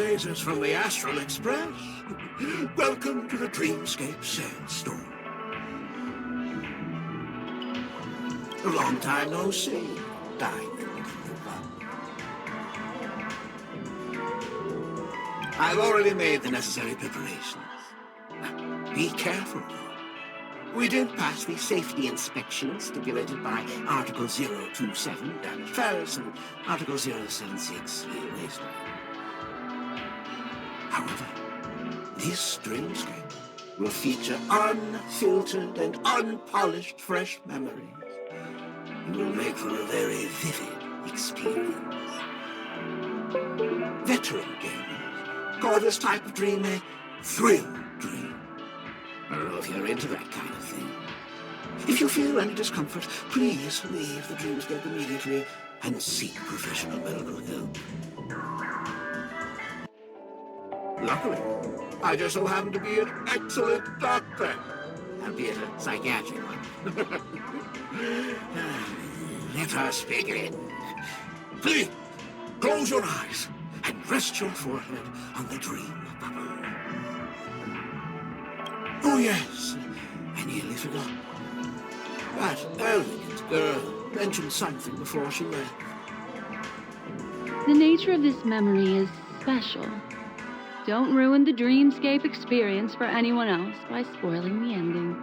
trailblazers from the Astral Express. Welcome to the Dreamscape Sandstorm. A long time no see, Diamond. I've already made the necessary preparations. Be careful, though. We did pass the safety inspection stipulated by Article 027, damaged files, and Article 076, erased. However, this dreamscape will feature unfiltered and unpolished fresh memories. It will make for a very vivid experience. Veteran gamers call this type of dream a thrill dream. I don't know if you're into that kind of thing. If you feel any discomfort, please leave the dreamscape immediately and seek professional medical help. Luckily, I just so happen to be an excellent doctor, albeit a psychiatric one. Let us begin. Please, close your eyes and rest your forehead on the dream bubble. Oh yes, I nearly forgot. That elegant girl mentioned something before she left. The nature of this memory is special. Don't ruin the dreamscape experience for anyone else by spoiling the ending.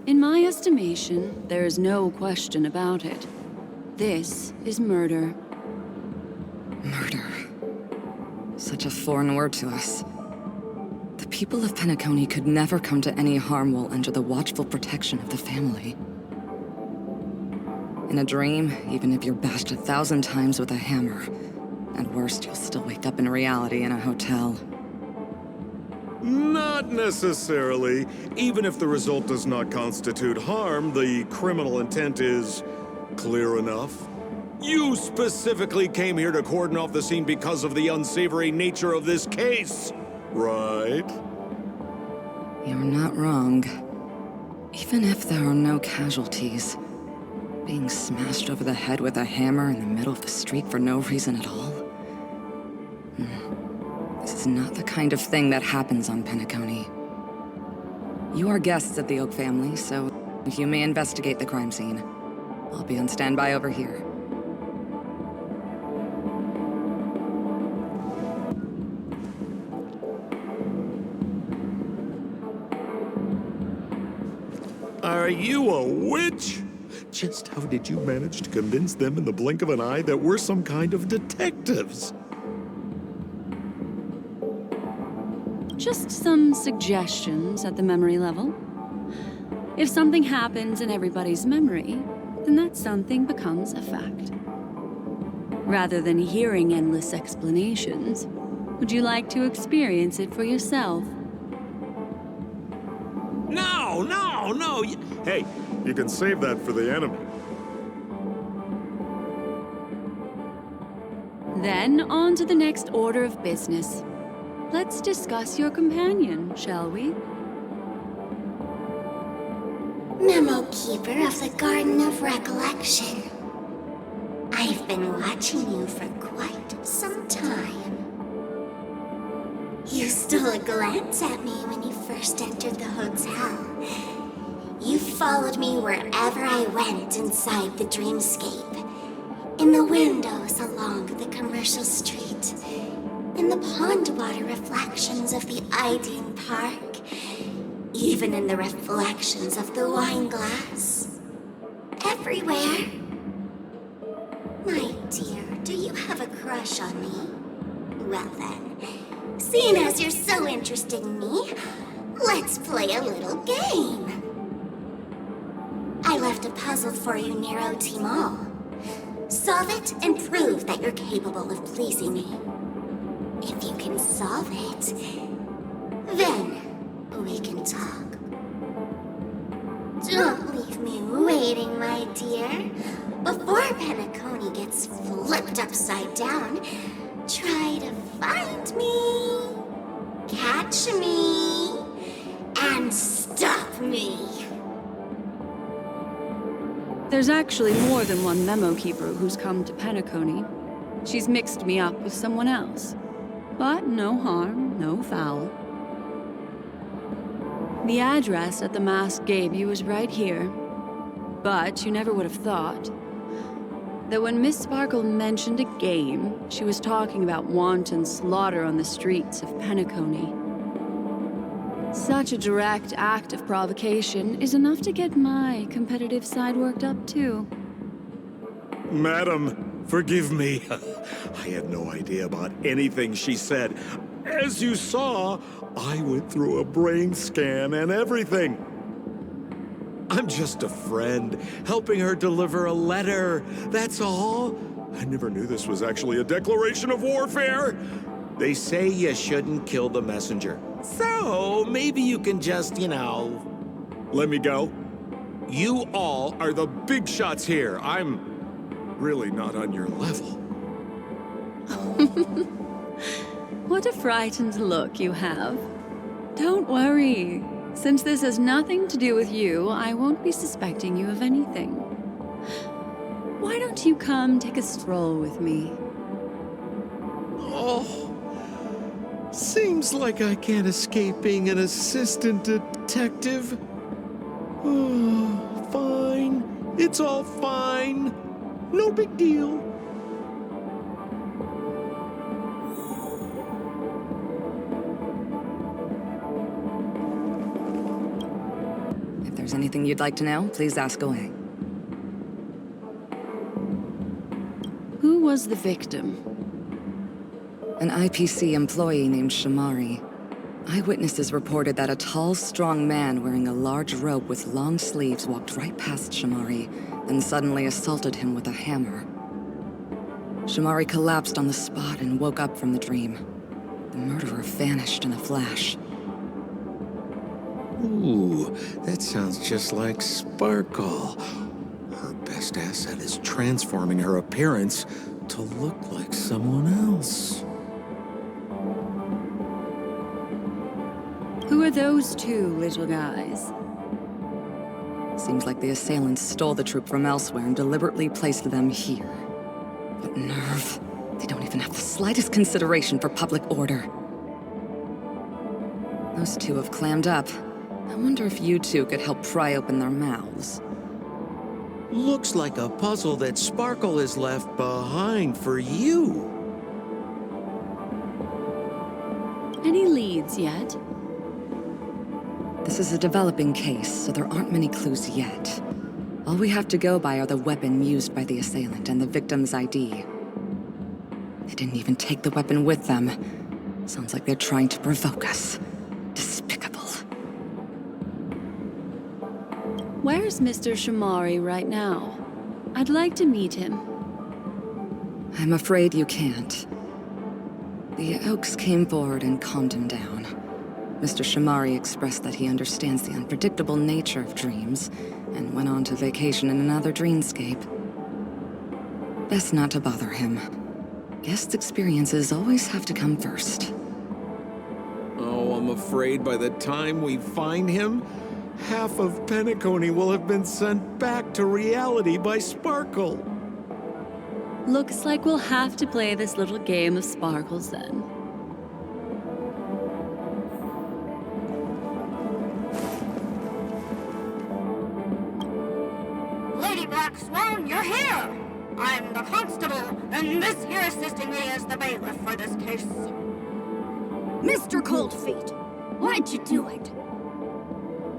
In my estimation, there is no question about it. This is murder. Murder. Such a foreign word to us. The people of Penacony could never come to any harm while under the watchful protection of the family. In a dream, even if you're bashed 1,000 times with a hammer, at worst, you'll still wake up in reality in a hotel. Not necessarily. Even if the result does not constitute harm, the criminal intent is clear enough. You specifically came here to cordon off the scene because of the unsavory nature of this case, right? You're not wrong. Even if there are no casualties, being smashed over the head with a hammer in the middle of the street for no reason at all? This is not the kind of thing that happens on Penacony. You are guests of the Oak family, so you may investigate the crime scene. I'll be on standby over here. Are you a witch? Just how did you manage to convince them in the blink of an eye that we're some kind of detectives? Just some suggestions at the memory level. If something happens in everybody's memory, then that something becomes a fact. Rather than hearing endless explanations, would you like to experience it for yourself? No! Hey, you can save that for the enemy. Then on to the next order of business. Let's discuss your companion, shall we? Memo Keeper of the Garden of Recollection. I've been watching you for quite some time. You stole a glance at me when you first entered the hotel. You followed me wherever I went inside the dreamscape, in the windows along the commercial street. in the pond water reflections of the Ideen Park, even in the reflections of the wine glass. Everywhere. My dear, do you have a crush on me? Well then, seeing as you're so interested in me, let's play a little game. I left a puzzle for you near OT Mall. Solve it and prove that you're capable of pleasing me. If you can solve it, then we can talk. Don't leave me waiting, my dear. Before Penacony gets flipped upside down, try to find me, catch me, and stop me. There's actually more than one memo keeper who's come to Penacony. She's mixed me up with someone else. But no harm, no foul. The address at the mask gave you is right here. But you never would have thought that when Miss Sparkle mentioned a game, she was talking about wanton slaughter on the streets of Penacony. Such a direct act of provocation is enough to get my competitive side worked up too. Madam, forgive me. I had no idea about anything she said. As you saw, I went through a brain scan and everything. I'm just a friend, helping her deliver a letter, that's all. I never knew this was actually a declaration of warfare. They say you shouldn't kill the messenger. So, maybe you can just, let me go. You all are the big shots here. I'm really not on your level. What a frightened look you have. Don't worry. Since this has nothing to do with you, I won't be suspecting you of anything. Why don't you come take a stroll with me? Oh, seems like I can't escape being an assistant detective. Oh, fine. It's all fine. No big deal. If there's anything you'd like to know, please ask away. Who was the victim? An IPC employee named Shamari. Eyewitnesses reported that a tall, strong man wearing a large robe with long sleeves walked right past Shamari, then suddenly assaulted him with a hammer. Shamari collapsed on the spot and woke up from the dream. The murderer vanished in a flash. Ooh, that sounds just like Sparkle. Her best asset is transforming her appearance to look like someone else. Who are those two little guys? Seems like the assailants stole the troop from elsewhere and deliberately placed them here. What nerve. They don't even have the slightest consideration for public order. Those two have clammed up. I wonder if you two could help pry open their mouths. Looks like a puzzle that Sparkle has left behind for you. Any leads yet? This is a developing case, so there aren't many clues yet. All we have to go by are the weapon used by the assailant and the victim's ID. They didn't even take the weapon with them. Sounds like they're trying to provoke us. Despicable. Where's Mr. Shamari right now? I'd like to meet him. I'm afraid you can't. The Oaks came forward and calmed him down. Mr. Shamari expressed that he understands the unpredictable nature of dreams, and went on to vacation in another dreamscape. Best not to bother him. Guest experiences always have to come first. Oh, I'm afraid by the time we find him, half of Penacony will have been sent back to reality by Sparkle. Looks like we'll have to play this little game of sparkles then. Lady Black Swan, you're here! I'm the constable, and this here assisting me is the bailiff for this case. after Cold Feet? Why'd you do it?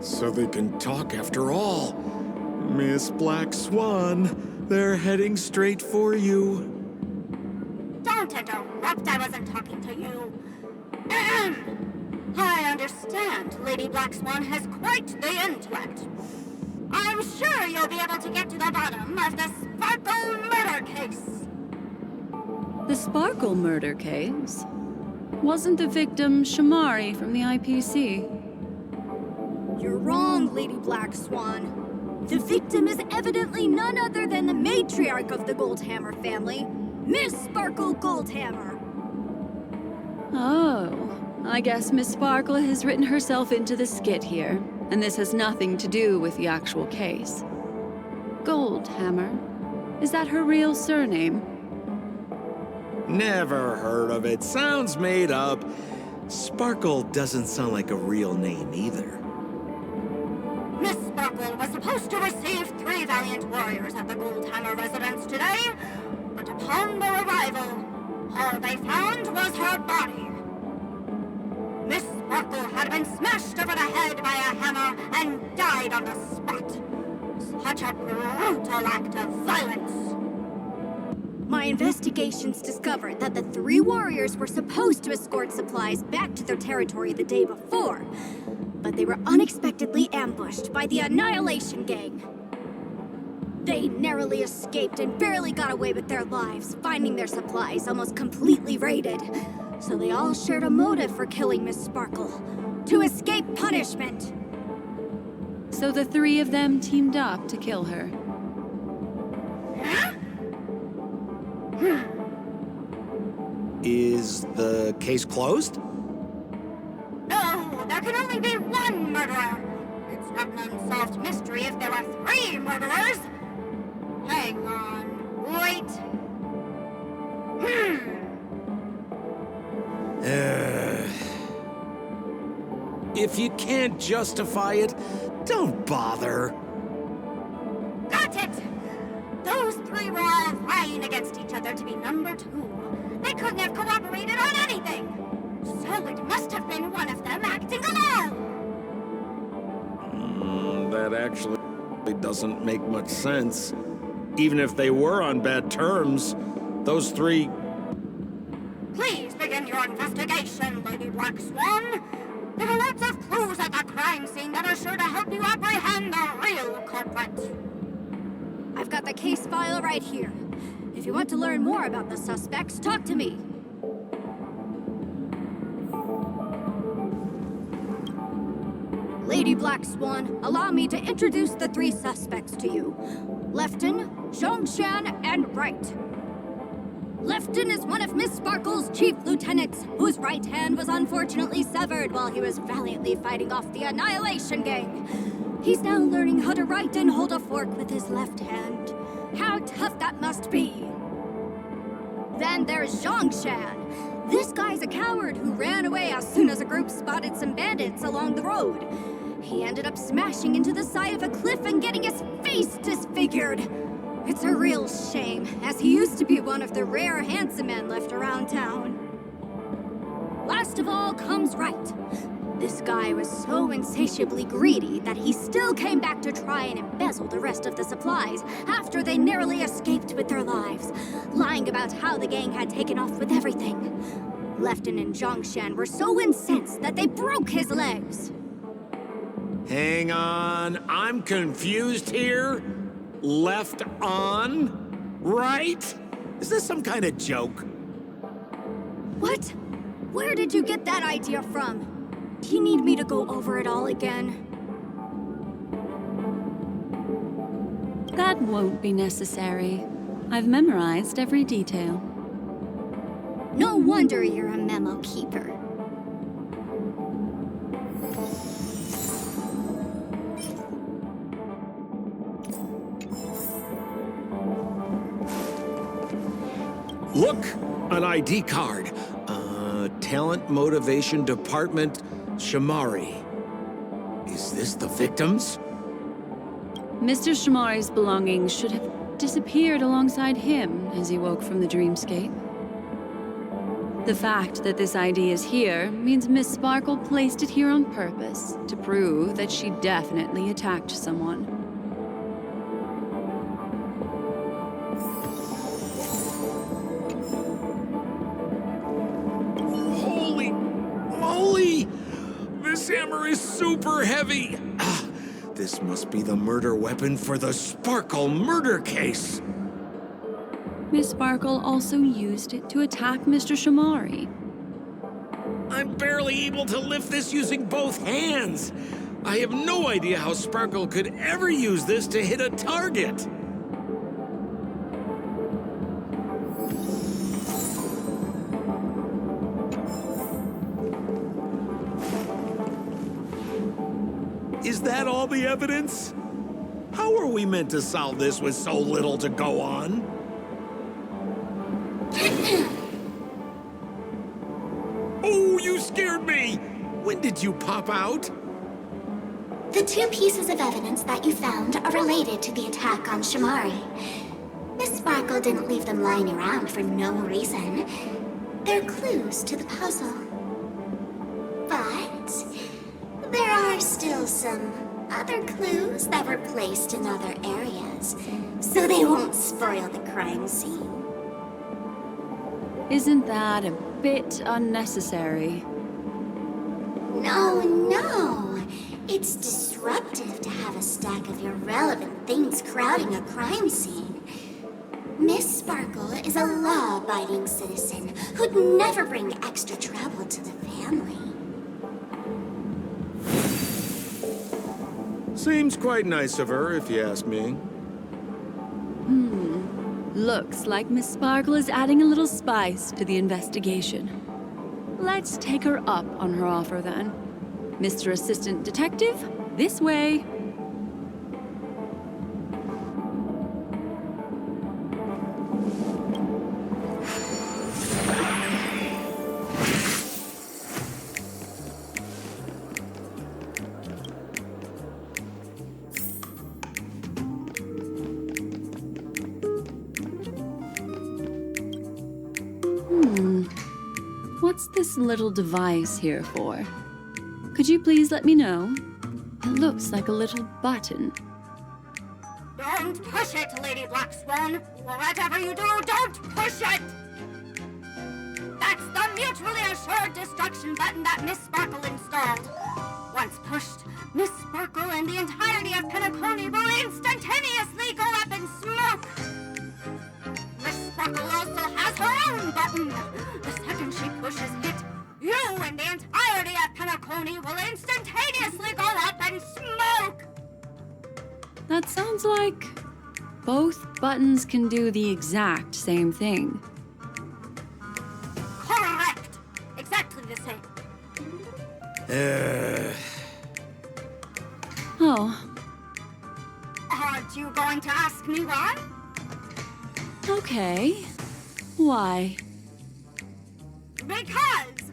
So they can talk after all. Miss Black Swan, they're heading straight for you. Don't interrupt, I wasn't talking to you. I understand Lady Black Swan has quite the intellect. I'm sure you'll be able to get to the bottom of the Sparkle murder case. The Sparkle murder case? Wasn't the victim Shamari from the IPC? You're wrong, Lady Black Swan. The victim is evidently none other than the matriarch of the Goldhammer family, Miss Sparkle Goldhammer. Oh, I guess Miss Sparkle has written herself into the skit here, and this has nothing to do with the actual case. Goldhammer? Is that her real surname? Never heard of it. Sounds made up. Sparkle doesn't sound like a real name either. Miss Sparkle was supposed to receive 3 valiant warriors at the Goldhammer residence today, but upon their arrival, all they found was her body. Miss Sparkle had been smashed over the head by a hammer and died on the spot. Such a brutal act of violence. My investigations discovered that the 3 warriors were supposed to escort supplies back to their territory the day before, but they were unexpectedly ambushed by the Annihilation Gang. They narrowly escaped and barely got away with their lives, finding their supplies almost completely raided. So they all shared a motive for killing Miss Sparkle, to escape punishment. So the 3 of them teamed up to kill her. Is the case closed? No, there can only be one murderer. It's not an unsolved mystery if there are 3 murderers. Hang on, wait. If you can't justify it, don't bother. Got it! Those 3 were all vying against each other to be number 2. They couldn't have cooperated on anything. So it must have been one of them acting alone. That actually doesn't make much sense. Even if they were on bad terms, those 3... Please begin your investigation, Lady Black Swan. There are lots of clues at the crime scene that are sure to help you apprehend the real culprit. I've got the case file right here. If you want to learn more about the suspects, talk to me. Lady Black Swan, allow me to introduce the 3 suspects to you. Lefton, Zhongshan, and Wright. Lefton is one of Miss Sparkle's chief lieutenants, whose right hand was unfortunately severed while he was valiantly fighting off the Annihilation Gang. He's now learning how to write and hold a fork with his left hand. How tough that must be! Then there's Zhongshan. This guy's a coward who ran away as soon as a group spotted some bandits along the road. He ended up smashing into the side of a cliff and getting his face disfigured. It's a real shame, as he used to be one of the rare handsome men left around town. Last of all comes Wright. This guy was so insatiably greedy that he still came back to try and embezzle the rest of the supplies after they narrowly escaped with their lives, lying about how the gang had taken off with everything. Lefton and Zhongshan were so incensed that they broke his legs. Hang on, I'm confused here. Left on? Right? Is this some kind of joke? What? Where did you get that idea from? Do you need me to go over it all again? That won't be necessary. I've memorized every detail. No wonder you're a memo keeper. Look! An ID card. Talent Motivation Department, Shamari. Is this the victims? Mr. Shamari's belongings should have disappeared alongside him as he woke from the dreamscape. The fact that this ID is here means Miss Sparkle placed it here on purpose to prove that she definitely attacked someone. Holy moly! This hammer is super heavy! This must be the murder weapon for the Sparkle murder case! Miss Sparkle also used it to attack Mr. Shamari. I'm barely able to lift this using both hands! I have no idea how Sparkle could ever use this to hit a target! Is that all the evidence? How are we meant to solve this with so little to go on? Oh, you scared me! When did you pop out? The two pieces of evidence that you found are related to the attack on Shamari. Miss Sparkle didn't leave them lying around for no reason. They're clues to the puzzle. But there are still some other clues that were placed in other areas, so they won't spoil the crime scene. Isn't that a bit unnecessary? No. It's disruptive to have a stack of irrelevant things crowding a crime scene. Miss Sparkle is a law-abiding citizen who'd never bring extra trouble to the family. Seems quite nice of her, if you ask me. Looks like Miss Sparkle is adding a little spice to the investigation. Let's take her up on her offer then. Mr. Assistant Detective, this way. What's this little device here for? Could you please let me know? It looks like a little button. Don't push it, Lady Black Swan. Whatever you do, don't push it! That's the mutually assured destruction button that Miss Sparkle installed. Once pushed, Miss Sparkle and the entirety of Penacony will instantaneously go up in smoke. Miss Sparkle also has her own button. The second she pushes it, you and the entirety of Penacony will instantaneously go up in smoke! That sounds like both buttons can do the exact same thing. Correct! Exactly the same. Oh, Aren't you going to ask me why? okay. Why? Because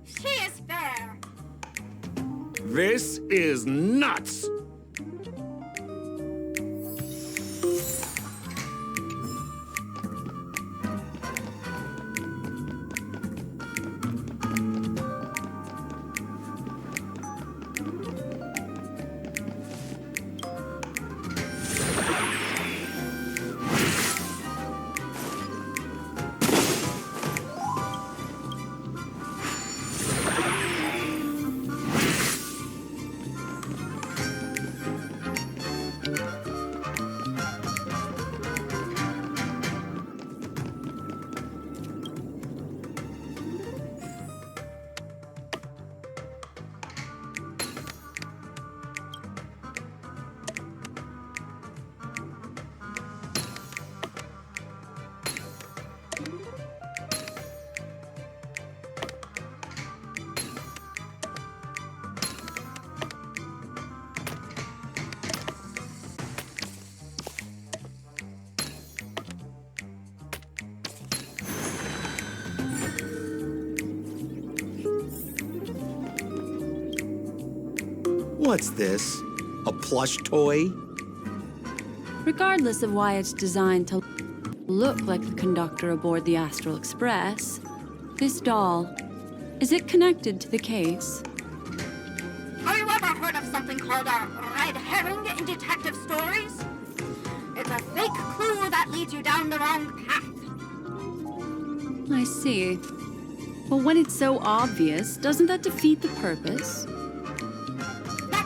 she is fair. This is nuts! What's this? A plush toy? Regardless of why it's designed to look like the conductor aboard the Astral Express, This doll, is it connected to the case? Have you ever heard of something called a red herring in detective stories? It's a fake clue that leads you down the wrong path. I see. But when it's so obvious, doesn't that defeat the purpose?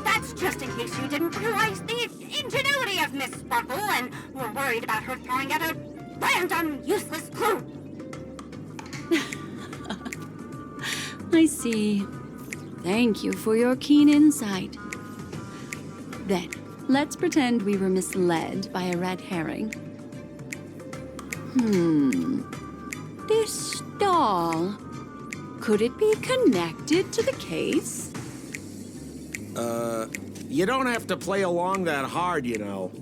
That's just in case you didn't realize the ingenuity of Miss Sparkle and were worried about her throwing out a random, useless clue. I see. Thank you for your keen insight. Then, let's pretend we were misled by a red herring. This doll, could it be connected to the case? You don't have to play along that hard, you know.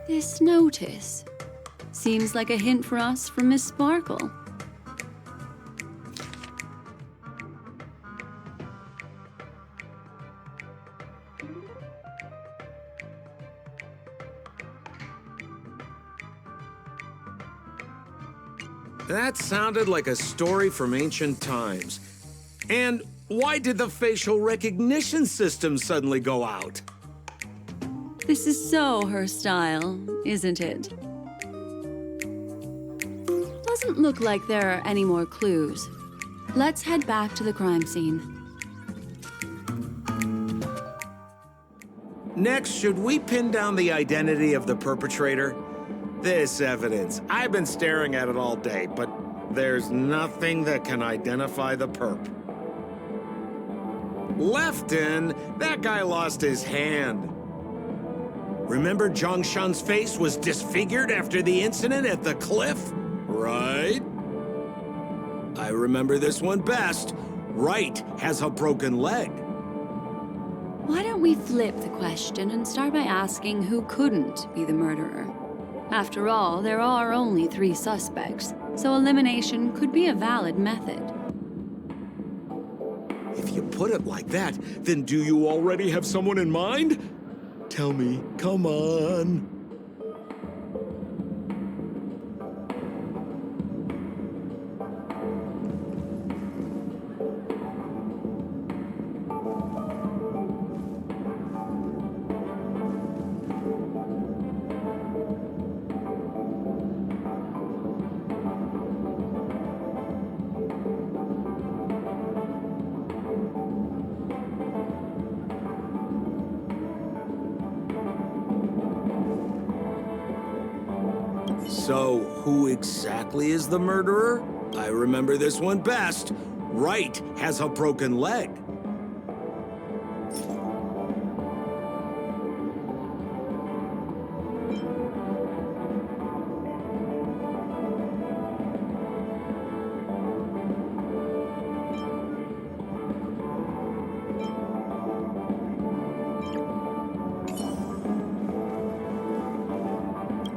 This notice seems like a hint for us from Miss Sparkle. That sounded like a story from ancient times. And why did the facial recognition system suddenly go out? This is so her style, isn't it? Doesn't look like there are any more clues. Let's head back to the crime scene. Next, should we pin down the identity of the perpetrator? This evidence, I've been staring at it all day, but there's nothing that can identify the perp. Lefton, that guy lost his hand. Remember Zhongshan's face was disfigured after the incident at the cliff? Right? I remember this one best. Right has a broken leg. Why don't we flip the question and start by asking who couldn't be the murderer? After all, there are only 3 suspects, so elimination could be a valid method. If you put it like that, then do you already have someone in mind? Tell me, come on. So, who exactly is the murderer? I remember this one best. Right has a broken leg.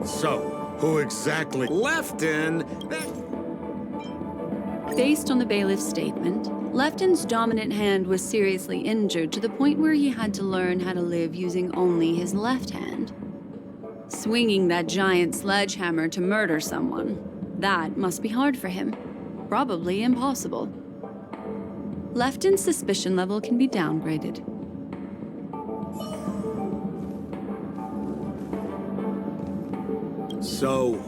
So, who exactly? Lefton, Based on the bailiff's statement, Lefton's dominant hand was seriously injured to the point where he had to learn how to live using only his left hand. Swinging that giant sledgehammer to murder someone, that must be hard for him. Probably impossible. Lefton's suspicion level can be downgraded. So,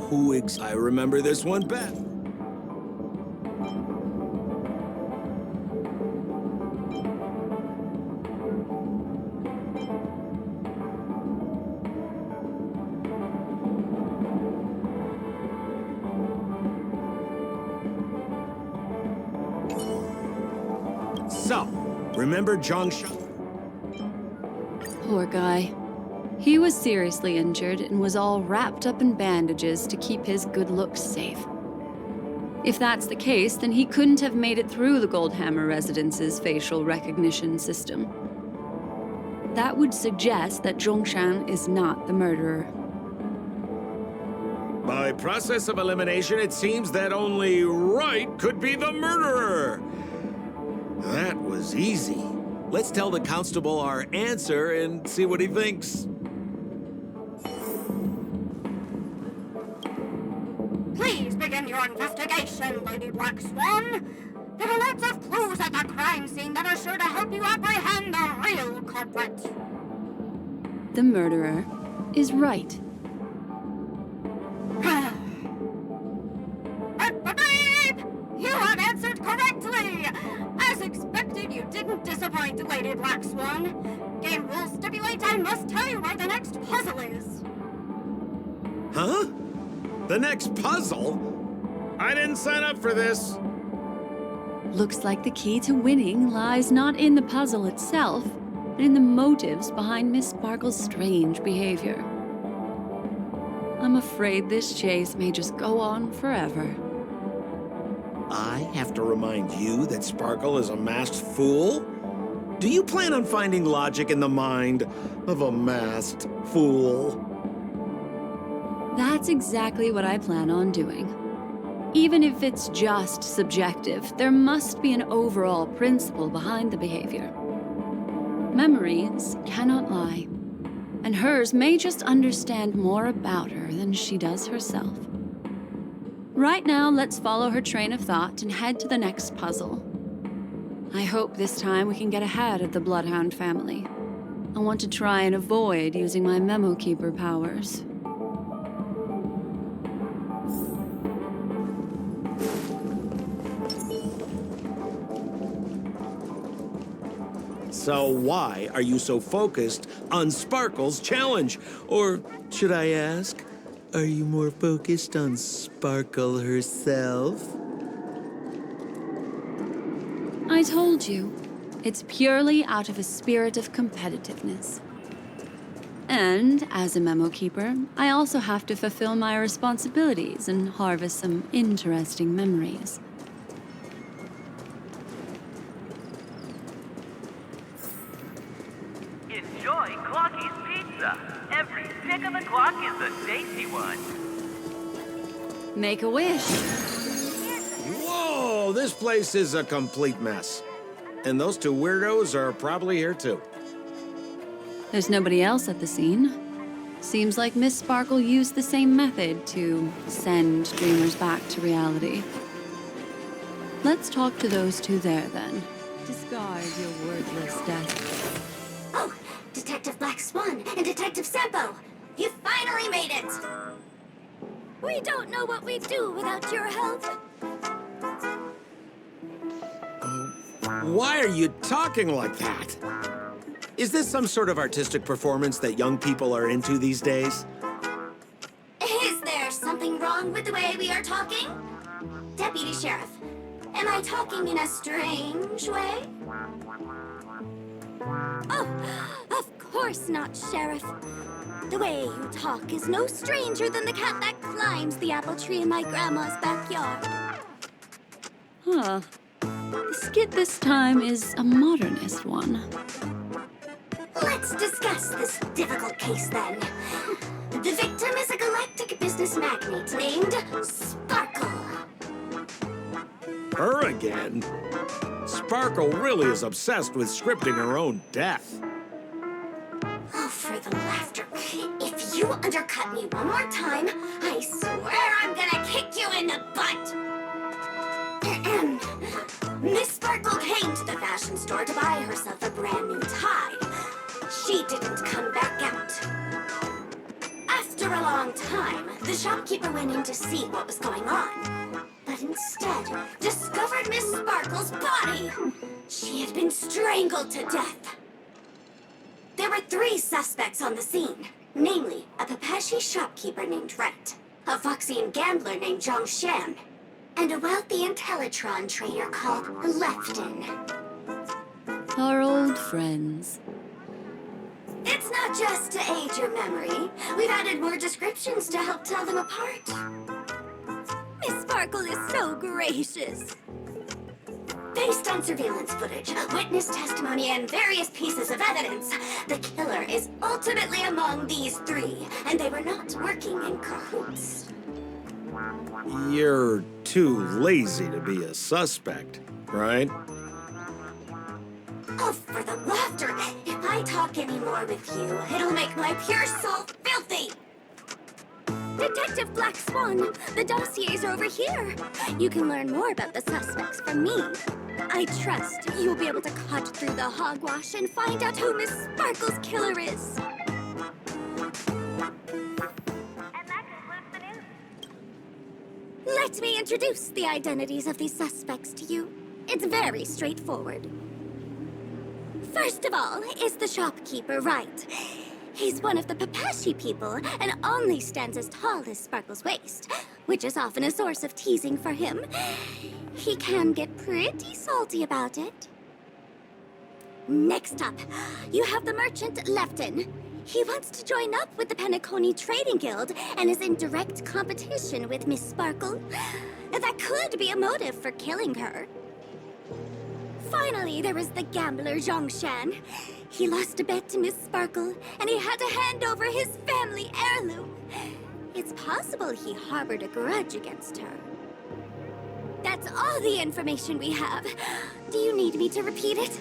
I remember this one best. So, remember Zhongshan? Poor guy. He was seriously injured and was all wrapped up in bandages to keep his good looks safe. If that's the case, then he couldn't have made it through the Goldhammer Residence's facial recognition system. That would suggest that Zhongshan is not the murderer. By process of elimination, it seems that only Wright could be the murderer. That was easy. Let's tell the constable our answer and see what he thinks. Please begin your investigation, Lady Black Swan. There are lots of clues at the crime scene that are sure to help you apprehend the real culprit. The murderer is Wright. You have answered correctly! As expected, you didn't disappoint, Lady Black Swan. Game rules stipulate I must tell you where the next puzzle is. Huh? The next puzzle? I didn't sign up for this. Looks like the key to winning lies not in the puzzle itself, but in the motives behind Miss Sparkle's strange behavior. I'm afraid this chase may just go on forever. I have to remind you that Sparkle is a masked fool? Do you plan on finding logic in the mind of a masked fool? That's exactly what I plan on doing. Even if it's just subjective, there must be an overall principle behind the behavior. Memories cannot lie, and hers may just understand more about her than she does herself. Right now, let's follow her train of thought and head to the next puzzle. I hope this time we can get ahead of the Bloodhound family. I want to try and avoid using my Memo Keeper powers. So why are you so focused on Sparkle's challenge? Or should I ask, are you more focused on Sparkle herself? I told you, it's purely out of a spirit of competitiveness. And as a Memo Keeper, I also have to fulfill my responsibilities and harvest some interesting memories. Enjoy Clocky's Pizza. Every pick of the clock is a tasty one. Make a wish. Whoa, this place is a complete mess. And those two weirdos are probably here too. There's nobody else at the scene. Seems like Miss Sparkle used the same method to send dreamers back to reality. Let's talk to those two there, then. Discard your wordless death. Oh, Detective Black Swan and Detective Sampo! You finally made it! We don't know what we'd do without your help. Why are you talking like that? Is this some sort of artistic performance that young people are into these days? Is there something wrong with the way we are talking? Deputy Sheriff, am I talking in a strange way? Oh, of course not, Sheriff. The way you talk is no stranger than the cat that climbs the apple tree in my grandma's backyard. Huh. The skit this time is a modernist one. Let's discuss this difficult case then. The victim is a galactic business magnate named Sparkle. Her again? Sparkle really is obsessed with scripting her own death. Oh, for the laughter. If you undercut me one more time, I swear I'm gonna kick you in the butt. Miss Sparkle came to the fashion store to buy herself a brand new tie. She didn't come back out. After a long time, the shopkeeper went in to see what was going on, but instead discovered Miss Sparkle's body. She had been strangled to death. There were 3 suspects on the scene, namely a Papashi shopkeeper named Wright, a Foxian gambler named Zhongshan, and a wealthy Intellitron trader called Lefton. Our old friends. It's not just to aid your memory. We've added more descriptions to help tell them apart. Miss Sparkle is so gracious. Based on surveillance footage, witness testimony, and various pieces of evidence, the killer is ultimately among these three, and they were not working in cahoots. You're too lazy to be a suspect, right? Oh, for the laughter! If I talk any more with you, it'll make my pure soul filthy! Detective Black Swan, the dossiers are over here. You can learn more about the suspects from me. I trust you'll be able to cut through the hogwash and find out who Miss Sparkle's killer is. Let me introduce the identities of these suspects to you. It's very straightforward. First of all is the shopkeeper, right? He's one of the Papashi people and only stands as tall as Sparkle's waist, which is often a source of teasing for him. He can get pretty salty about it. Next up, you have the merchant Lefton. He wants to join up with the Penacony Trading Guild and is in direct competition with Miss Sparkle. That could be a motive for killing her. Finally, there is the gambler Zhongshan. He lost a bet to Miss Sparkle, and he had to hand over his family heirloom. It's possible he harbored a grudge against her. That's all the information we have. Do you need me to repeat it?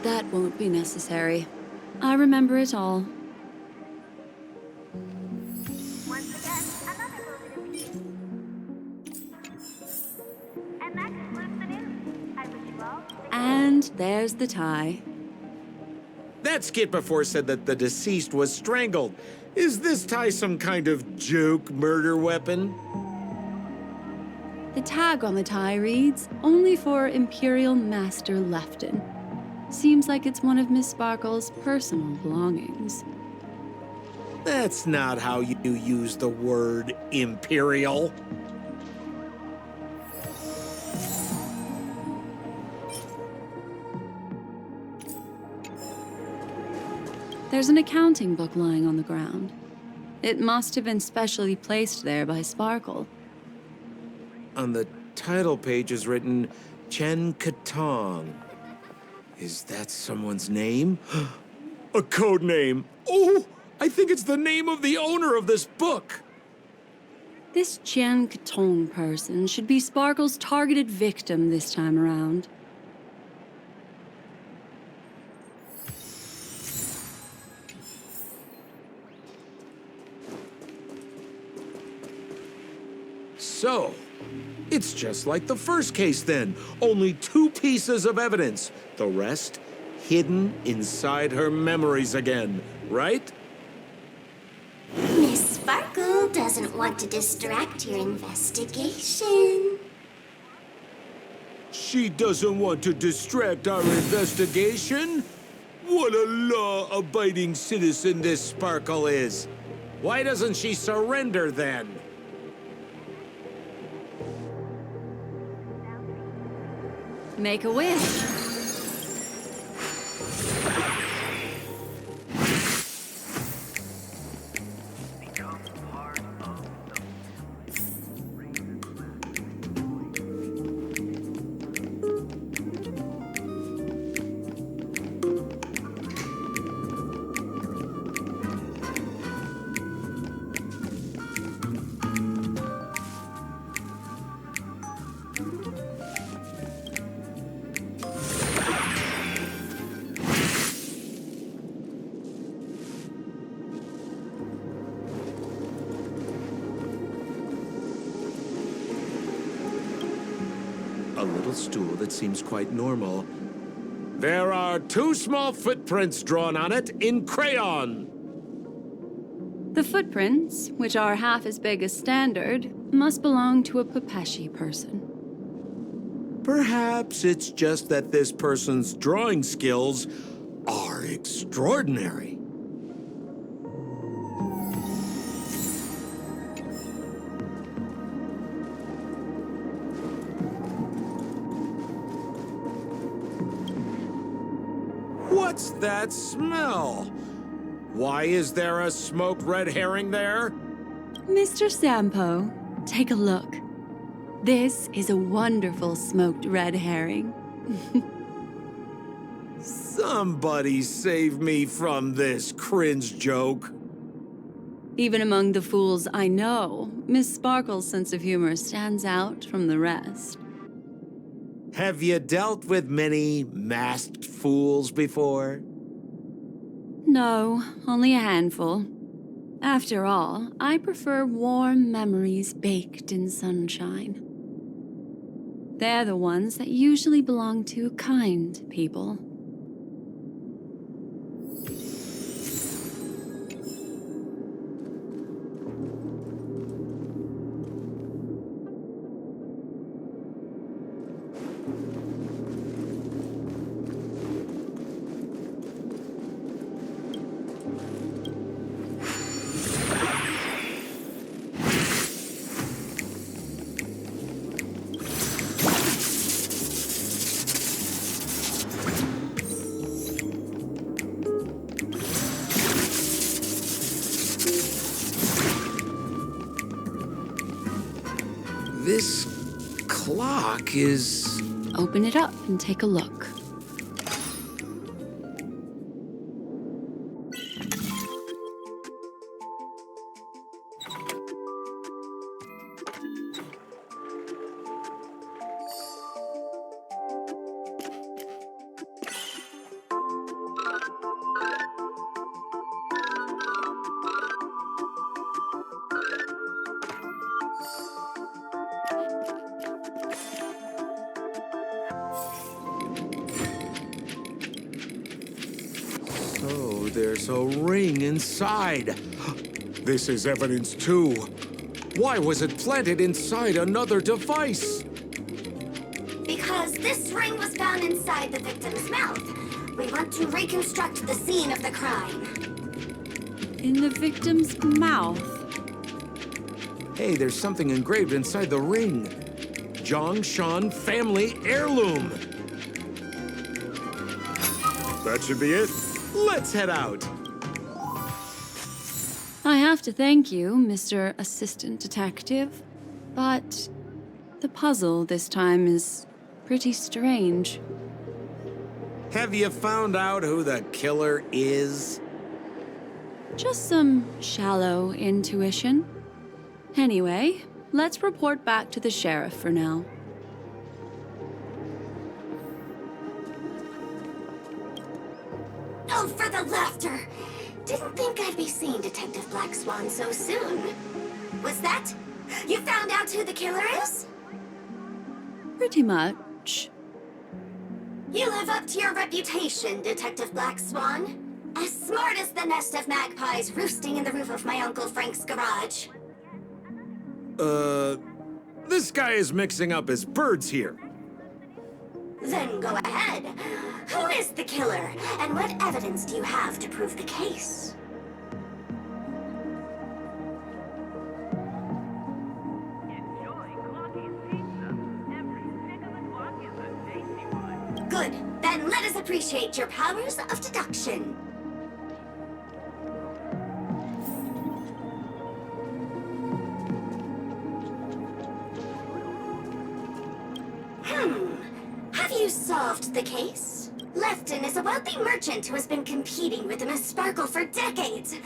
That won't be necessary. I remember it all. Once again, another moment of peace. And that concludes the news. I wish you all... And there's the tie. That skit before said that the deceased was strangled. Is this tie some kind of joke murder weapon? The tag on the tie reads, "Only for Imperial Master Lefton." Seems like it's one of Miss Sparkle's personal belongings. That's not how you use the word imperial. There's an accounting book lying on the ground. It must have been specially placed there by Sparkle. On the title page is written Chen Katong. Is that someone's name? A code name. Oh, I think it's the name of the owner of this book. This Jian Katong person should be Sparkle's targeted victim this time around. So, it's just like the first case then. Only 2 pieces of evidence. The rest hidden inside her memories again, right? Miss Sparkle doesn't want to distract your investigation. She doesn't want to distract our investigation? What a law-abiding citizen this Sparkle is. Why doesn't she surrender then? Make a wish. A little stool that seems quite normal. There are 2 small footprints drawn on it in crayon. The footprints, which are half as big as standard, must belong to a Papashi person. Perhaps it's just that this person's drawing skills are extraordinary. What's that smell? Why is there a smoked red herring there? Mr. Sampo, take a look. This is a wonderful smoked red herring. Somebody save me from this cringe joke. Even among the fools I know, Miss Sparkle's sense of humor stands out from the rest. Have you dealt with many masked fools before? No, only a handful. After all, I prefer warm memories baked in sunshine. They're the ones that usually belong to kind people. This clock is... Open it up and take a look. Oh, there's a ring inside. This is evidence too. Why was it planted inside another device? Because this ring was found inside the victim's mouth. We want to reconstruct the scene of the crime. In the victim's mouth. Hey, there's something engraved inside the ring. Zhongshan family heirloom. That should be it. Let's head out. I have to thank you, Mr. Assistant Detective, but the puzzle this time is pretty strange. Have you found out who the killer is? Just some shallow intuition. Anyway, let's report back to the sheriff for now. Oh, for the laughter! Didn't think I'd be seeing Detective Black Swan so soon. Was that? You found out who the killer is? Pretty much. You live up to your reputation, Detective Black Swan. As smart as the nest of magpies roosting in the roof of my Uncle Frank's garage. This guy is mixing up his birds here. Then go ahead. Who is the killer, and what evidence do you have to prove the case? Enjoy Clocky's Pizza. Every pick of the clock is a tasty one. Good. Then let us appreciate your powers of deduction. Have you solved the case? Lefton is a wealthy merchant who has been competing with Miss Sparkle for decades.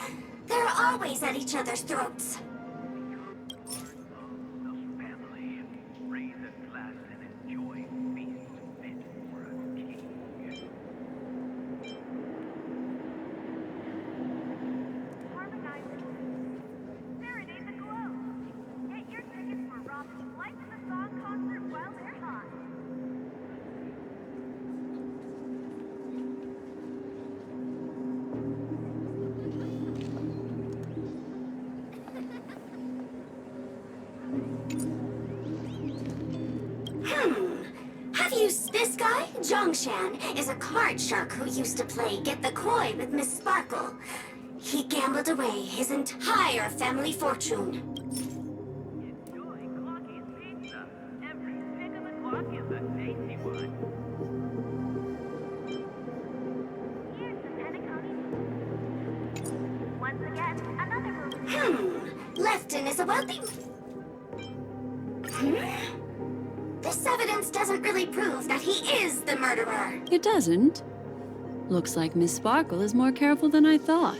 They're always at each other's throats. Family, raise a glass and enjoy feast fit for a king. Harmonizing. Serenade the glow. Get your tickets for Robin's Life in the Song concert while they're hot. Have you... This guy, Zhongshan, is a card shark who used to play Get the Koi with Miss Sparkle. He gambled away his entire family fortune. Enjoy Clocky's Pizza. Every pick of the clock is a tasty one. Lefton is a wealthy... This evidence doesn't really prove that he is the murderer. It doesn't. Looks like Miss Sparkle is more careful than I thought.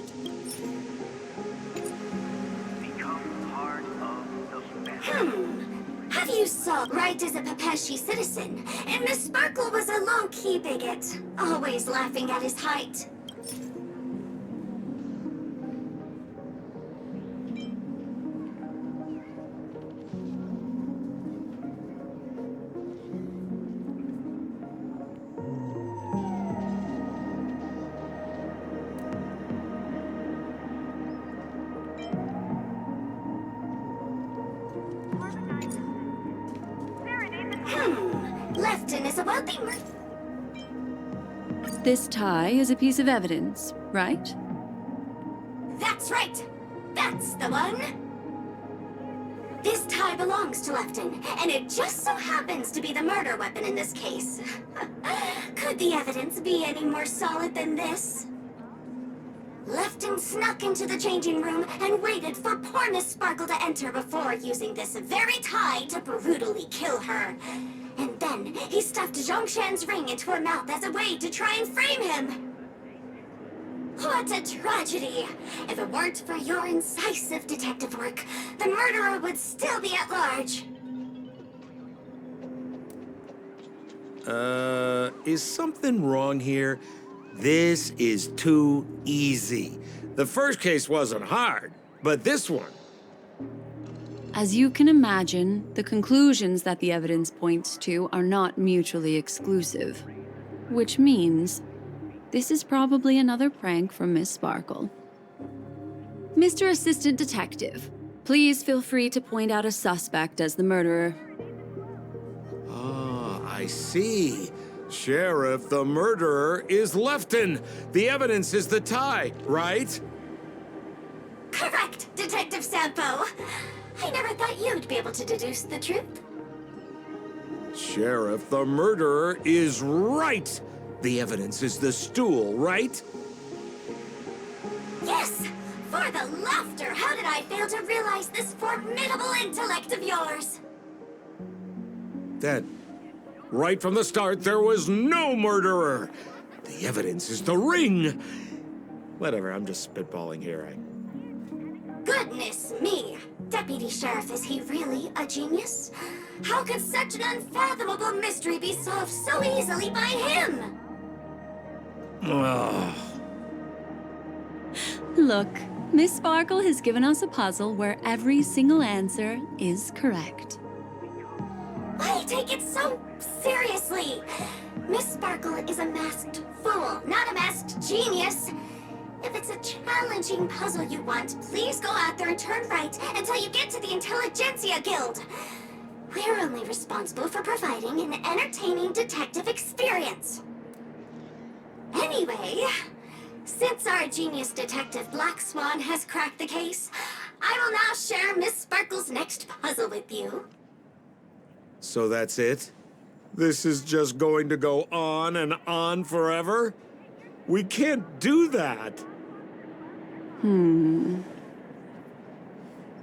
Become part of the family. Have you saw Wright is a Pepeshi citizen, and Miss Sparkle was a low-key bigot, always laughing at his height. Lefton is a wealthy This tie is a piece of evidence, right? That's right! That's the one! This tie belongs to Lefton, and it just so happens to be the murder weapon in this case. Could the evidence be any more solid than this? Lefton snuck into the changing room and waited for poor Miss Sparkle to enter before using this very tie to brutally kill her. And then he stuffed Zhongshan's ring into her mouth as a way to try and frame him. What a tragedy! If it weren't for your incisive detective work, the murderer would still be at large. Is something wrong here? This is too easy. The first case wasn't hard, but this one... As you can imagine, the conclusions that the evidence points to are not mutually exclusive. Which means, this is probably another prank from Miss Sparkle. Mr. Assistant Detective, please feel free to point out a suspect as the murderer. Ah, I see. Sheriff, the murderer is Lefton. The evidence is the tie, right? Correct, Detective Sampo. I never thought you'd be able to deduce the truth. Sheriff, the murderer is right. The evidence is the stool, right? Yes! For the laughter, how did I fail to realize this formidable intellect of yours? That right from the start, there was no murderer. The evidence is the ring. Whatever, I'm just spitballing here. Goodness me! Deputy Sheriff, is he really a genius? How could such an unfathomable mystery be solved so easily by him? Ugh. Look, Miss Sparkle has given us a puzzle where every single answer is correct. Why take it so seriously? Miss Sparkle is a masked fool, not a masked genius. If it's a challenging puzzle you want, please go out there and turn right until you get to the Intelligentsia Guild. We're only responsible for providing an entertaining detective experience. Anyway, since our genius detective Black Swan has cracked the case, I will now share Miss Sparkle's next puzzle with you. So that's it? This is just going to go on and on forever? We can't do that. Then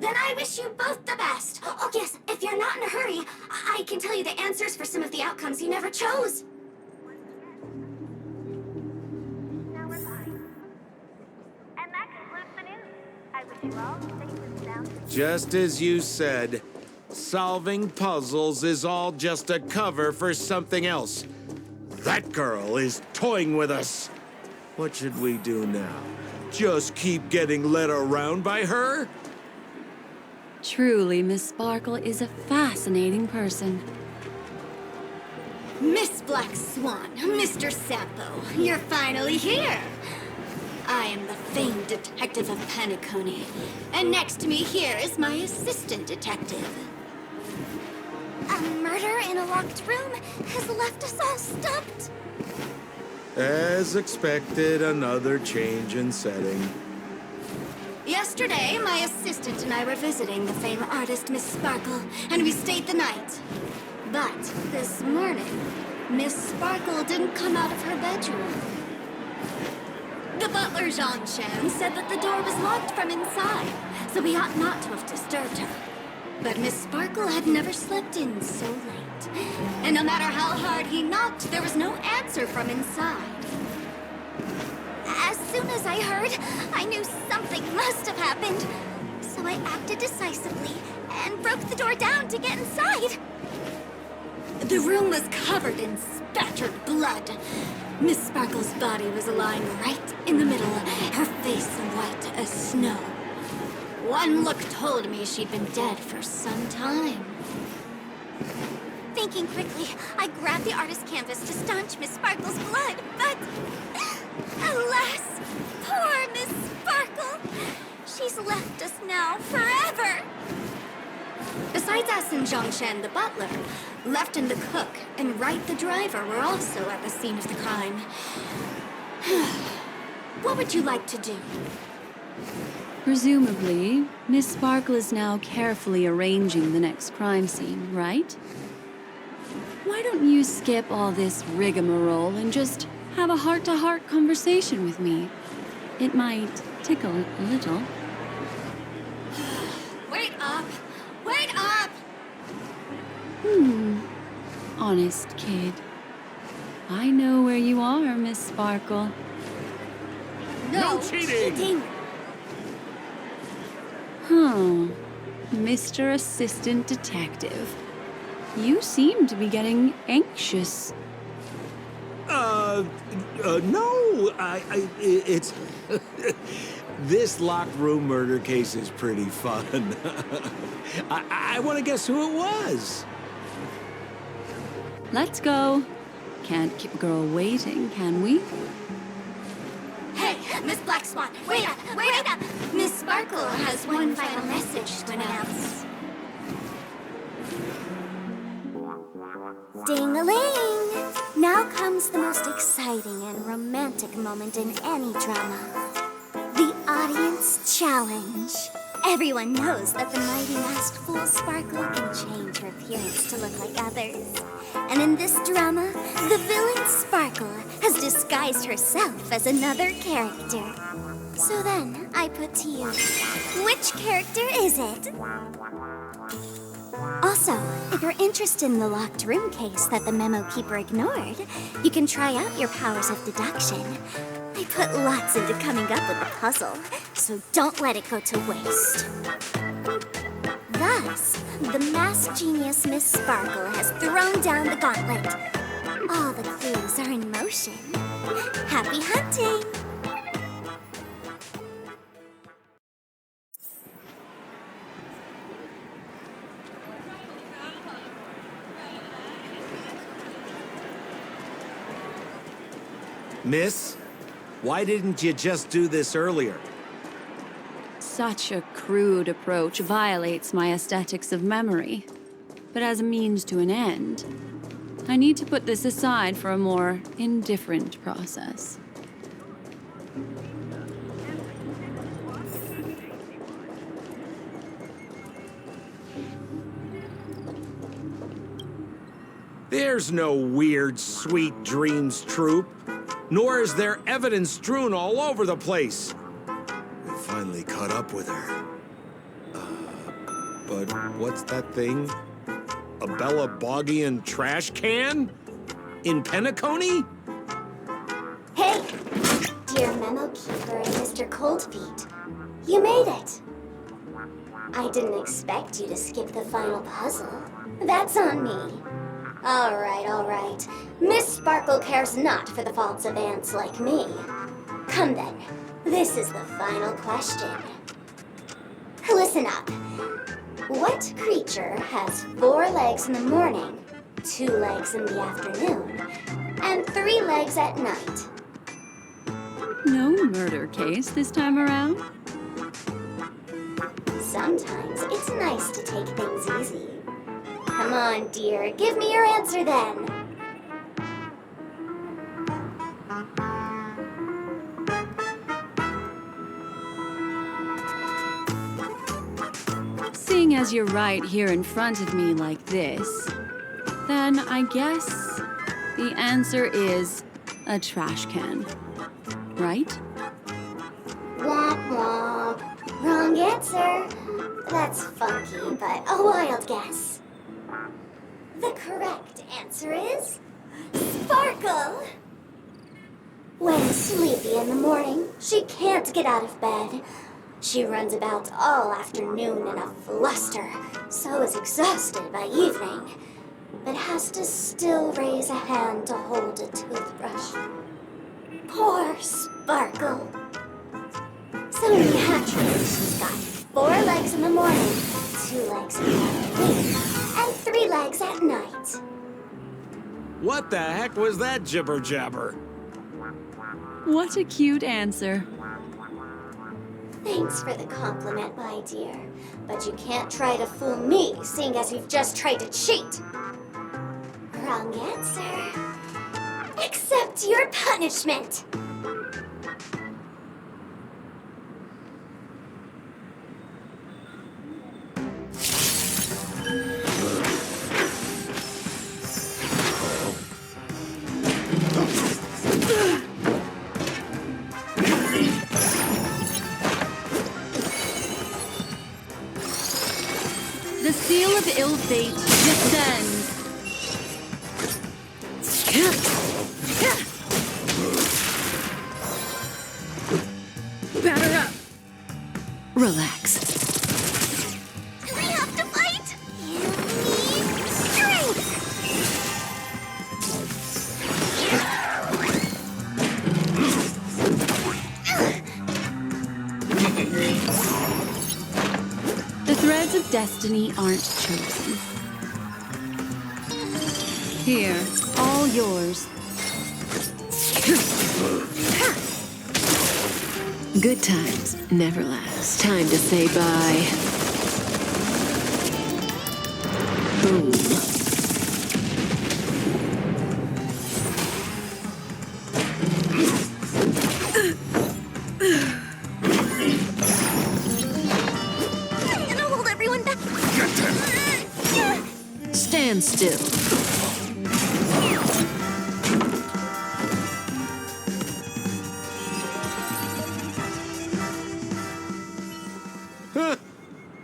I wish you both the best. Oh yes, if you're not in a hurry, I can tell you the answers for some of the outcomes you never chose. Now we're fine. And that concludes the news. I wish you all safe and sound. Just as you said, solving puzzles is all just a cover for something else. That girl is toying with us. What should we do now? Just keep getting led around by her? Truly, Miss Sparkle is a fascinating person. Miss Black Swan, Mr. Sampo, you're finally here. I am the famed detective of Penacony, and next to me here is my assistant detective. A murder in a locked room has left us all stumped. As expected, another change in setting. Yesterday, my assistant and I were visiting the famed artist Miss Sparkle, and we stayed the night. But this morning, Miss Sparkle didn't come out of her bedroom. The butler, Zhongshan, said that the door was locked from inside, so we ought not to have disturbed her. But Miss Sparkle had never slept in so late. And no matter how hard he knocked, there was no answer from inside. As soon as I heard, I knew something must have happened. So I acted decisively and broke the door down to get inside. The room was covered in spattered blood. Miss Sparkle's body was lying right in the middle, her face white as snow. One look told me she'd been dead for some time. Thinking quickly, I grabbed the artist's canvas to staunch Miss Sparkle's blood, but... alas, poor Miss Sparkle! She's left us now forever! Besides us and Zhongshan the butler, Lefton the cook and Wright the driver were also at the scene of the crime. What would you like to do? Presumably, Miss Sparkle is now carefully arranging the next crime scene, right? Why don't you skip all this rigmarole and just have a heart-to-heart conversation with me? It might tickle a little. Wait up! Wait up! Honest kid. I know where you are, Miss Sparkle. No cheating! Huh. Mr. Assistant Detective. You seem to be getting anxious. No, it's... This locked room murder case is pretty fun. I want to guess who it was. Let's go. Can't keep a girl waiting, can we? Hey, Miss Black Swan, wait up, wait up! Miss Sparkle has one final message to announce. Ding-a-ling! Now comes the most exciting and romantic moment in any drama. The Audience Challenge. Everyone knows that the mighty masked fool Sparkle can change her appearance to look like others. And in this drama, the villain Sparkle has disguised herself as another character. So then, I put to you, which character is it? Also, if you're interested in the locked room case that the memo keeper ignored, you can try out your powers of deduction. I put lots into coming up with the puzzle, so don't let it go to waste. Thus, the masked genius Miss Sparkle has thrown down the gauntlet. All the clues are in motion. Happy hunting! Miss, why didn't you just do this earlier? Such a crude approach violates my aesthetics of memory. But as a means to an end, I need to put this aside for a more indifferent process. There's no weird, sweet dreams troupe, nor is there evidence strewn all over the place. We finally caught up with her. But what's that thing? A Bella Boggian trash can? In Penacony? Hey, dear memo keeper and Mr. Coldfeet, you made it. I didn't expect you to skip the final puzzle. That's on me. All right. Miss Sparkle cares not for the faults of ants like me. Come then, this is the final question. Listen up. What creature has 4 legs in the morning, 2 legs in the afternoon, and 3 legs at night? No murder case this time around? Sometimes it's nice to take things easy. Come on, dear, give me your answer then. Seeing as you're right here in front of me like this, then I guess the answer is a trash can. Right? Womp womp. Wrong answer. That's funky, but a wild guess. The correct answer is Sparkle. When sleepy in the morning, she can't get out of bed. She runs about all afternoon in a fluster, so is exhausted by evening, but has to still raise a hand to hold a toothbrush. Poor Sparkle. So naturally, she's got 4 legs in the morning, 2 legs in the afternoon, and 3 legs at night. What the heck was that jibber jabber? What a cute answer. Thanks for the compliment, my dear. But you can't try to fool me, seeing as you've just tried to cheat. Wrong answer. Accept your punishment. The seal of ill fate descends. Batter up. Relax. Do we have to fight? You need strength. The threads of destiny aren't chosen. Here, all yours. Good times never last. Time to say bye. Boom. I'm gonna hold everyone back. Stand still.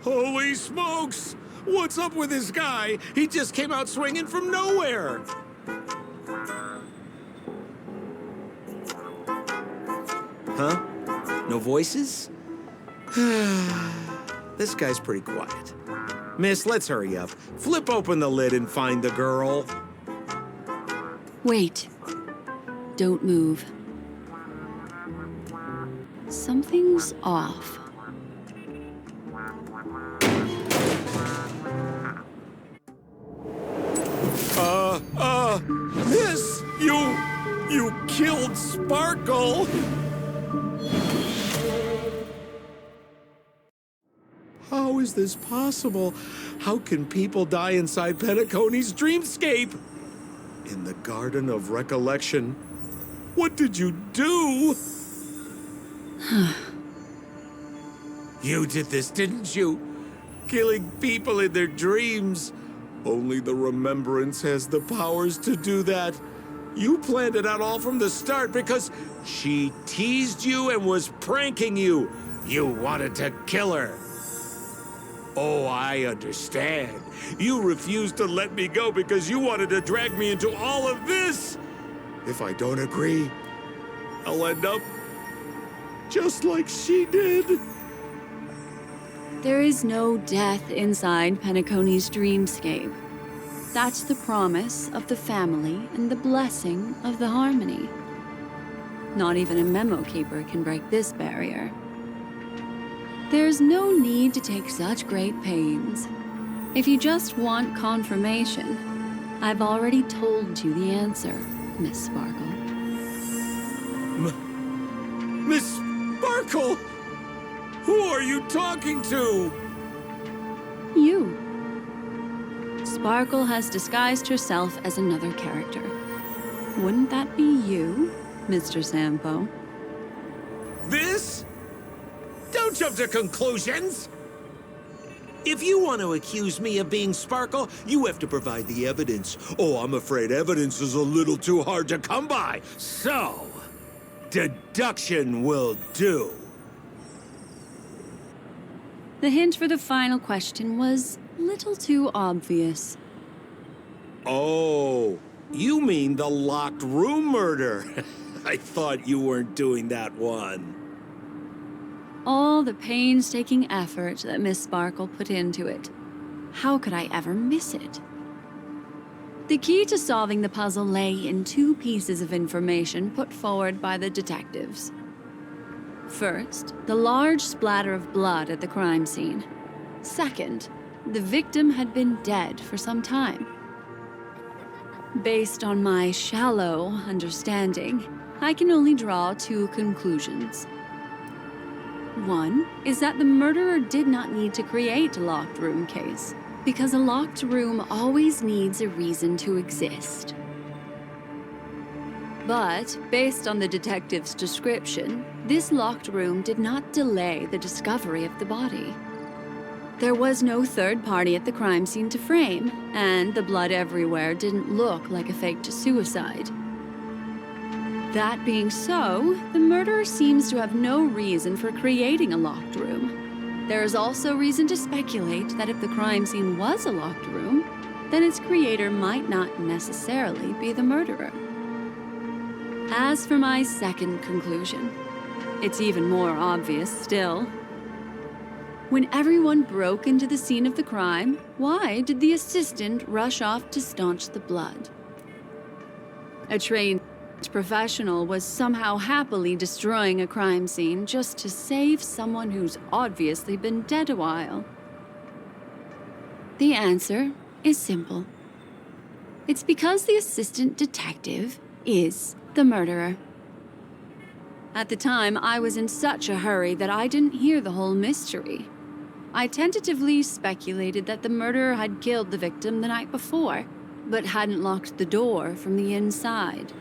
Holy smokes! What's up with this guy? He just came out swinging from nowhere. Huh? No voices? This guy's pretty quiet. Miss, let's hurry up. Flip open the lid and find the girl. Wait. Don't move. Something's off. Miss, you killed Sparkle. How is this possible? How can people die inside Penacony's dreamscape? In the Garden of Recollection. What did you do? You did this, didn't you? Killing people in their dreams. Only the Remembrance has the powers to do that. You planned it out all from the start because she teased you and was pranking you. You wanted to kill her. Oh, I understand. You refused to let me go because you wanted to drag me into all of this. If I don't agree, I'll end up just like she did. There is no death inside Penacony's dreamscape. That's the promise of the family and the blessing of the harmony. Not even a memo keeper can break this barrier. There's no need to take such great pains. If you just want confirmation, I've already told you the answer, Miss Sparkle. Miss Sparkle! Who are you talking to? You. Sparkle has disguised herself as another character. Wouldn't that be you, Mr. Sampo? This? Don't jump to conclusions! If you want to accuse me of being Sparkle, you have to provide the evidence. Oh, I'm afraid evidence is a little too hard to come by. So, deduction will do. The hint for the final question was a little too obvious. Oh, you mean the locked room murder? I thought you weren't doing that one. All the painstaking effort that Miss Sparkle put into it. How could I ever miss it? The key to solving the puzzle lay in two pieces of information put forward by the detectives. First, the large splatter of blood at the crime scene. Second, the victim had been dead for some time. Based on my shallow understanding, I can only draw two conclusions. One is that the murderer did not need to create a locked room case, because a locked room always needs a reason to exist. But, based on the detective's description, this locked room did not delay the discovery of the body. There was no third party at the crime scene to frame, and the blood everywhere didn't look like a faked suicide. That being so, the murderer seems to have no reason for creating a locked room. There is also reason to speculate that if the crime scene was a locked room, then its creator might not necessarily be the murderer. As for my second conclusion, it's even more obvious still. When everyone broke into the scene of the crime, why did the assistant rush off to staunch the blood? A trained professional was somehow happily destroying a crime scene just to save someone who's obviously been dead a while. The answer is simple. It's because the assistant detective is the murderer. At the time, I was in such a hurry that I didn't hear the whole mystery. I tentatively speculated that the murderer had killed the victim the night before, but hadn't locked the door from the inside.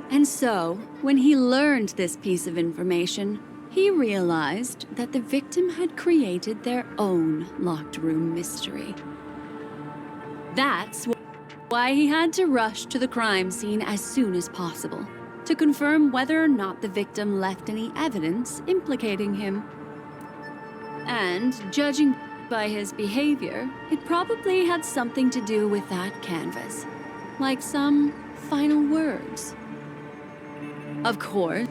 And so, when he learned this piece of information, he realized that the victim had created their own locked room mystery. That's why he had to rush to the crime scene as soon as possible, to confirm whether or not the victim left any evidence implicating him. And, judging by his behavior, it probably had something to do with that canvas, like some final words. Of course,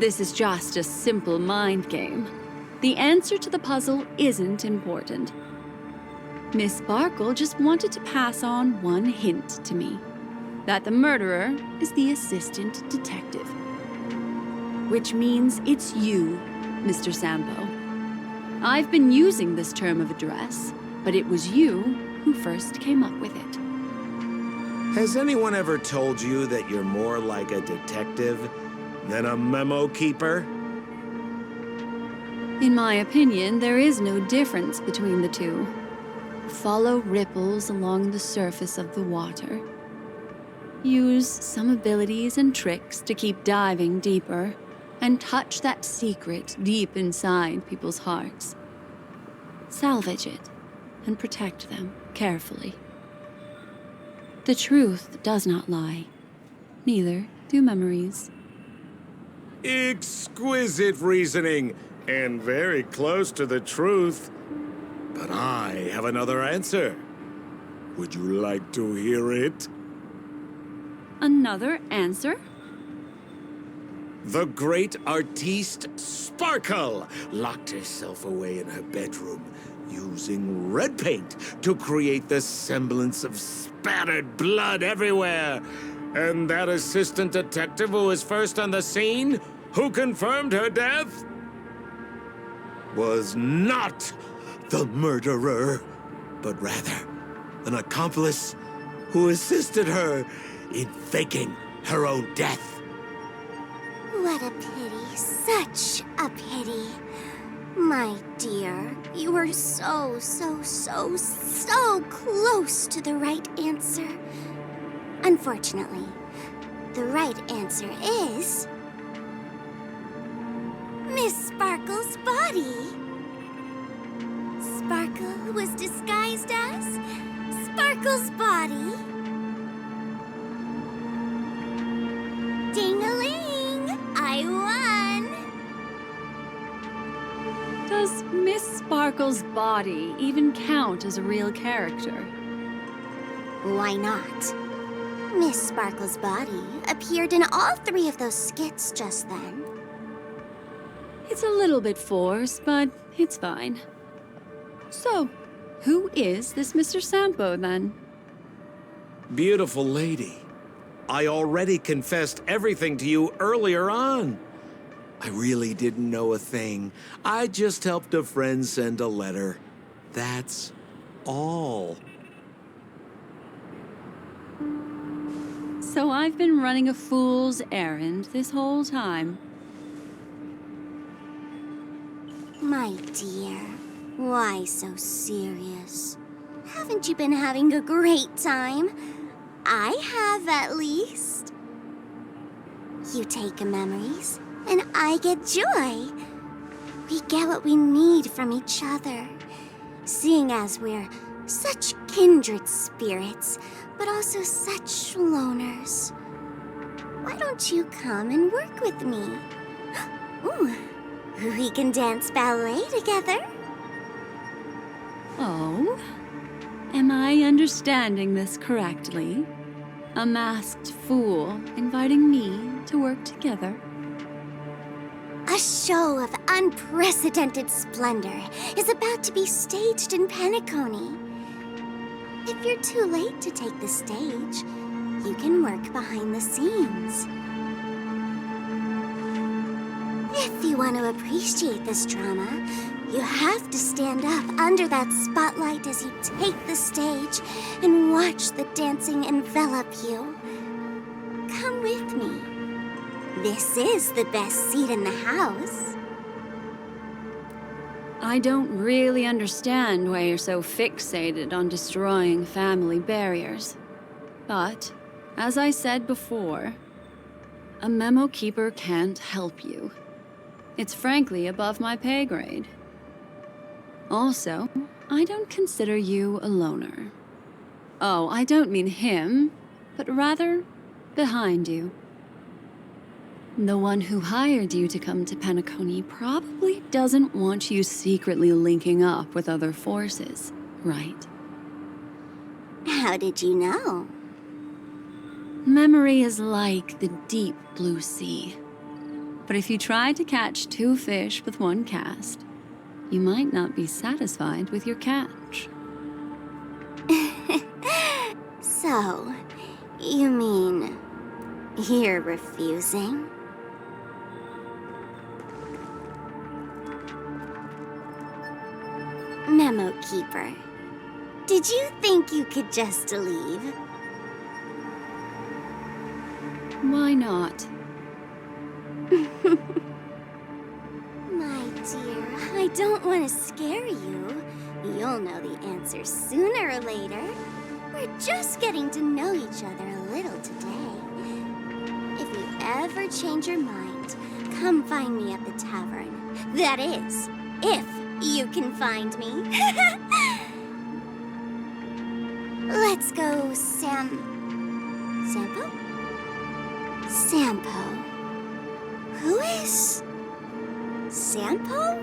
this is just a simple mind game. The answer to the puzzle isn't important. Miss Sparkle just wanted to pass on one hint to me, that the murderer is the assistant detective. Which means it's you, Mr. Sampo. I've been using this term of address, but it was you who first came up with it. Has anyone ever told you that you're more like a detective than a memo keeper? In my opinion, there is no difference between the two. Follow ripples along the surface of the water. Use some abilities and tricks to keep diving deeper, and touch that secret deep inside people's hearts. Salvage it, and protect them carefully. The truth does not lie. Neither do memories. Exquisite reasoning, and very close to the truth. But I have another answer. Would you like to hear it? Another answer? The great artiste Sparkle locked herself away in her bedroom using red paint to create the semblance of spattered blood everywhere. And that assistant detective who was first on the scene, who confirmed her death, was not the murderer, but rather an accomplice who assisted her in faking her own death. What a pity, such a pity. My dear, you were so close to the right answer. Unfortunately, the right answer is Miss Sparkle's body. was disguised as Sparkle's body. Ding-a-ling! I won! Does Miss Sparkle's body even count as a real character? Why not? Miss Sparkle's body appeared in all 3 of those skits just then. It's a little bit forced, but it's fine. So, who is this Mr. Sampo, then? Beautiful lady. I already confessed everything to you earlier on. I really didn't know a thing. I just helped a friend send a letter. That's all. So I've been running a fool's errand this whole time. My dear, why so serious? Haven't you been having a great time? I have, at least. You take memories, and I get joy. We get what we need from each other, seeing as we're such kindred spirits, but also such loners. Why don't you come and work with me? Ooh, we can dance ballet together. Oh? Am I understanding this correctly? A masked fool inviting me to work together? A show of unprecedented splendor is about to be staged in Penacony. If you're too late to take the stage, you can work behind the scenes. If you want to appreciate this drama, you have to stand up under that spotlight as you take the stage and watch the dancing envelop you. Come with me. This is the best seat in the house. I don't really understand why you're so fixated on destroying family barriers. But, as I said before, a memo keeper can't help you. It's frankly above my pay grade. Also, I don't consider you a loner. Oh, I don't mean him, but rather behind you. The one who hired you to come to Penacony probably doesn't want you secretly linking up with other forces, right? How did you know? Memory is like the deep blue sea. But if you try to catch 2 fish with 1 cast, you might not be satisfied with your catch. So, you mean you're refusing? Memo Keeper, did you think you could just leave? Why not? My dear, I don't want to scare you. You'll know the answer sooner or later. We're just getting to know each other a little today. If you ever change your mind, come find me at the tavern. That is, if you can find me. Let's go, Sampo? Sampo? Who is Sampo?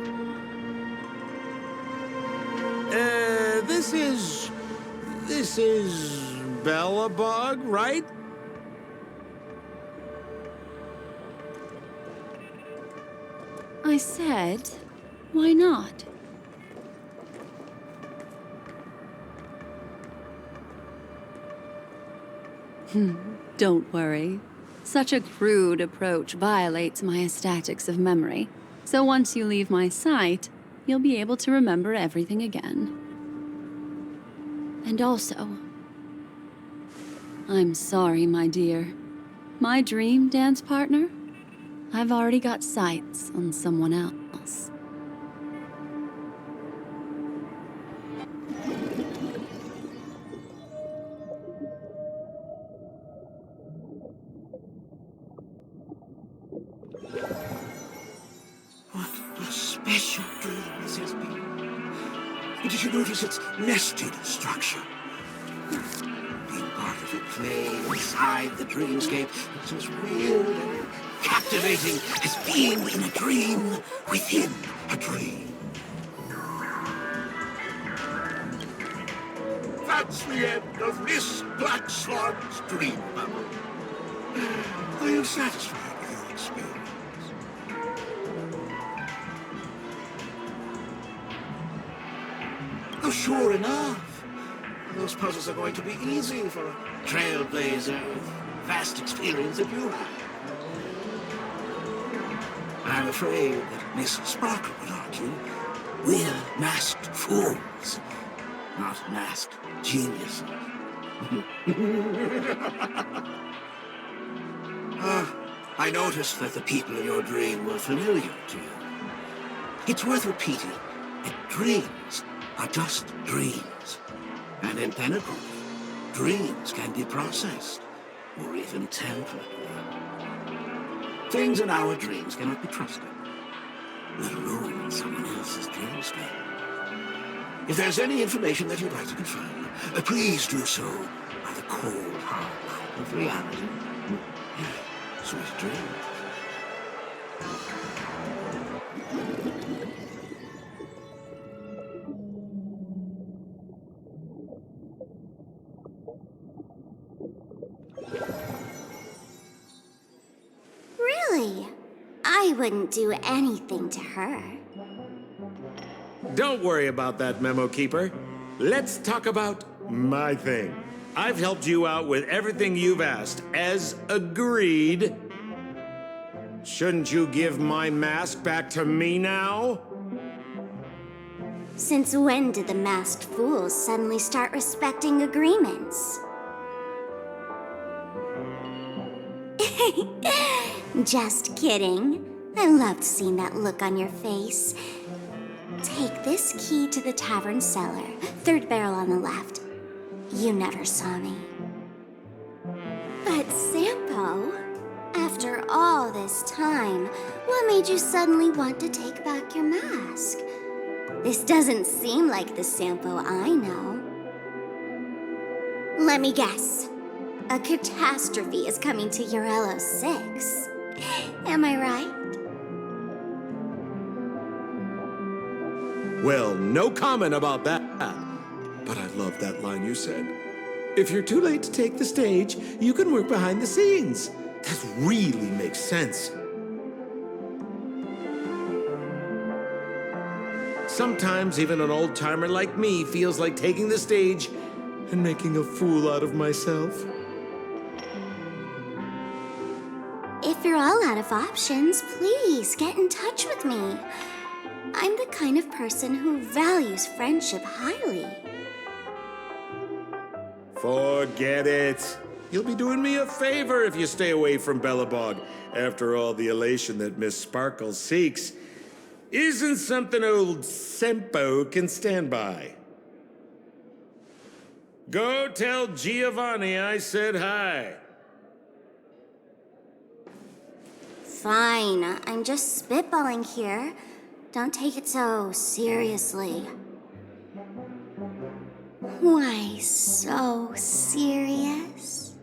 This is Bellabog, right? I said, why not? Don't worry. Such a crude approach violates my statics of memory. So once you leave my sight, you'll be able to remember everything again. And also, I'm sorry, my dear. My dream dance partner? I've already got sights on someone else. What a special dream this has been. Did you notice its nested structure? Being part of a play inside the dreamscape is as weird and captivating as being in a dream within a dream. That's the end of Miss Black Swan's dream bubble. Are you satisfied with your experience? Oh, sure enough. Those puzzles are going to be easy for a trailblazer with vast experience that you have. I'm afraid that Miss Sparkle would argue we're masked fools, not masked geniuses. I noticed that the people in your dream were familiar to you. It's worth repeating that dreams are just dreams. And in Pinnacle, dreams can be processed, or even tempered. Things in our dreams cannot be trusted, let alone in someone else's dreamscape. If there's any information that you'd like to confirm, please do so by the cold, hard light of reality. Sweet dreams. Really? I wouldn't do anything to her. Don't worry about that, Memo Keeper. Let's talk about my thing. I've helped you out with everything you've asked, as agreed. Shouldn't you give my mask back to me now? Since when did the masked fools suddenly start respecting agreements? Just kidding. I loved seeing that look on your face. Take this key to the tavern cellar, third barrel on the left. You never saw me. But Sampo, after all this time, what made you suddenly want to take back your mask? This doesn't seem like the Sampo I know. Let me guess. A catastrophe is coming to Urello 6. Am I right? Well, no comment about that. But I love that line you said. If you're too late to take the stage, you can work behind the scenes. That really makes sense. Sometimes even an old-timer like me feels like taking the stage and making a fool out of myself. If you're all out of options, please get in touch with me. I'm the kind of person who values friendship highly. Forget it. You'll be doing me a favor if you stay away from Bellabog. After all, the elation that Miss Sparkle seeks isn't something old Sempo can stand by. Go tell Giovanni I said hi. Fine, I'm just spitballing here. Don't take it so seriously. Why so serious?